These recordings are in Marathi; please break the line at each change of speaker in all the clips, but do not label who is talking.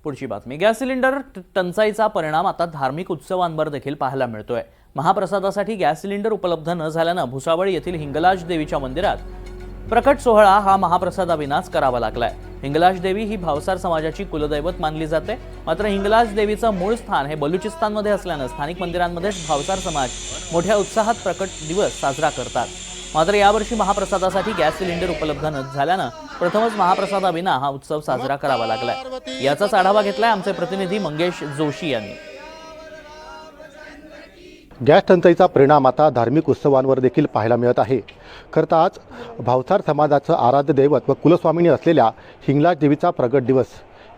पुढची बातमी. गॅस सिलेंडर टंचाईचा परिणाम आता धार्मिक उत्सवांवर देखील पाहायला मिळतोय. महाप्रसादासाठी गॅस सिलेंडर उपलब्ध न झाल्यानं भुसावळ येथील हिंगलाज देवीच्या मंदिरात प्रकट सोहळा हा महाप्रसादाविनाच करावा लागलाय. हिंगलाज देवी ही भावसार समाजाची कुलदैवत मानली जाते. मात्र हिंगलाज देवीचं मूळ स्थान हे बलुचिस्तानमध्ये असल्यानं स्थानिक मंदिरांमध्येच भावसार समाज मोठ्या उत्साहात प्रकट दिवस साजरा करतात. मात्र यावर्षी महाप्रसादासाठी गॅस सिलेंडर उपलब्ध न झाल्यानं प्रथमच महाप्रसादाविना हा उत्सव साजरा करावा लागलाय. याचाच आढावा घेतलाय आमचे प्रतिनिधी मंगेश जोशी यांनी.
गॅस टंचाईचा परिणाम आता धार्मिक उत्सवांवर देखील पाहायला मिळत आहे. खरं तर आज भावसार समाजाचं आराध्य दैवत व कुलस्वामिनी असलेल्या हिंगलाज देवीचा प्रगट दिवस.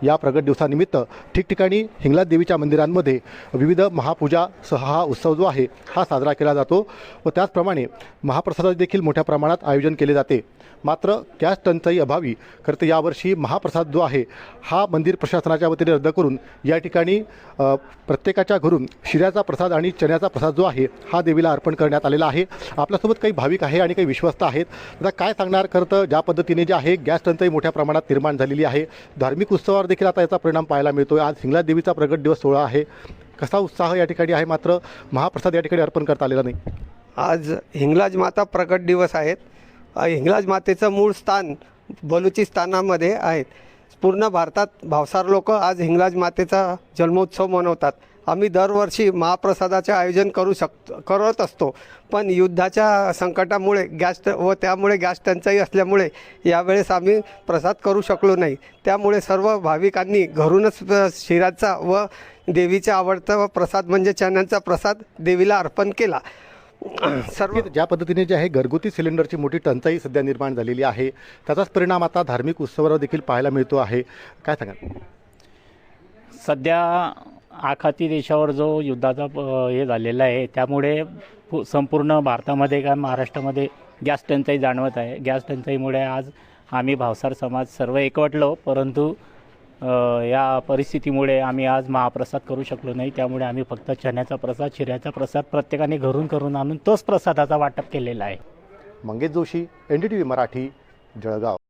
या प्रगट दिवसानिमित्त ठिकठिकाणी हिंगलाज देवीच्या मंदिरांमध्ये विविध महापूजासह हा उत्सव जो आहे हा साजरा केला जातो व त्याचप्रमाणे महाप्रसादाचे देखील मोठ्या प्रमाणात आयोजन केले जाते. मात्र गॅस टंचाई अभावी खरं तर यावर्षी महाप्रसाद जो आहे हा मंदिर प्रशासनाच्या वतीने रद्द करून या ठिकाणी प्रत्येकाच्या घरून शिऱ्याचा प्रसाद आणि चण्याचा प्रसाद जो आहे हा देवीला अर्पण करण्यात आलेला आहे. आपल्यासोबत काही भाविक आहे आणि काही विश्वस्त आहेत. आता काय सांगणार खरं तर ज्या पद्धतीने जे आहे गॅस टंचाई मोठ्या प्रमाणात निर्माण झालेली आहे. धार्मिक उत्सवावर देखील आता याचा परिणाम पाहायला मिळतोय. आज हिंगलाज देवीचा प्रगट दिवस सोहळा आहे. कसा उत्साह या ठिकाणी आहे, मात्र महाप्रसाद या ठिकाणी अर्पण करता आलेला नाही.
आज हिंगलाज माता प्रकट दिवस आहेत. हिंगलाज मातेचं मूळ स्थान बलुचिस्तानामध्ये आहेत. पूर्ण भारतात भावसार लोक आज हिंगलाज मातेचा जन्मोत्सव मनवतात. आम्ही दरवर्षी महाप्रसादाचे आयोजन करत असतो, पण युद्धाच्या संकटामुळे त्यामुळे गॅस टंचाई असल्यामुळे यावेळेस आम्ही प्रसाद करू शकलो नाही. त्यामुळे सर्व भाविकांनी घरूनच शिराचा व देवीचा आवडता प्रसाद म्हणजे चण्याचा प्रसाद देवीला अर्पण केला.
सर्व ज्या पद्धतीने जे आहे घरगुती सिलेंडरची मोठी टंचाई सध्या निर्माण झालेली आहे त्याचाच परिणाम आता धार्मिक उत्सवावर देखील पाहायला मिळतो आहे. काय सांगाल?
सध्या आखाती देशावर जो युद्धाचा हे झालेला आहे त्यामुळे संपूर्ण भारतामध्ये का महाराष्ट्रामध्ये गॅस टंचाई जाणवत आहे. गॅस टंचाईमुळे आज आम्ही भावसार समाज सर्व एकवटलो, परंतु या परिस्थितीमुळे आम्ही आज महाप्रसाद करू शकलो नाही. त्यामुळे आम्ही फक्त चण्याचा प्रसाद, शिऱ्याचा प्रसाद प्रत्येकाने घरून आणून तोच प्रसादाचा वाटप केलेला आहे.
मंगेश जोशी, NDTV मराठी, जळगाव.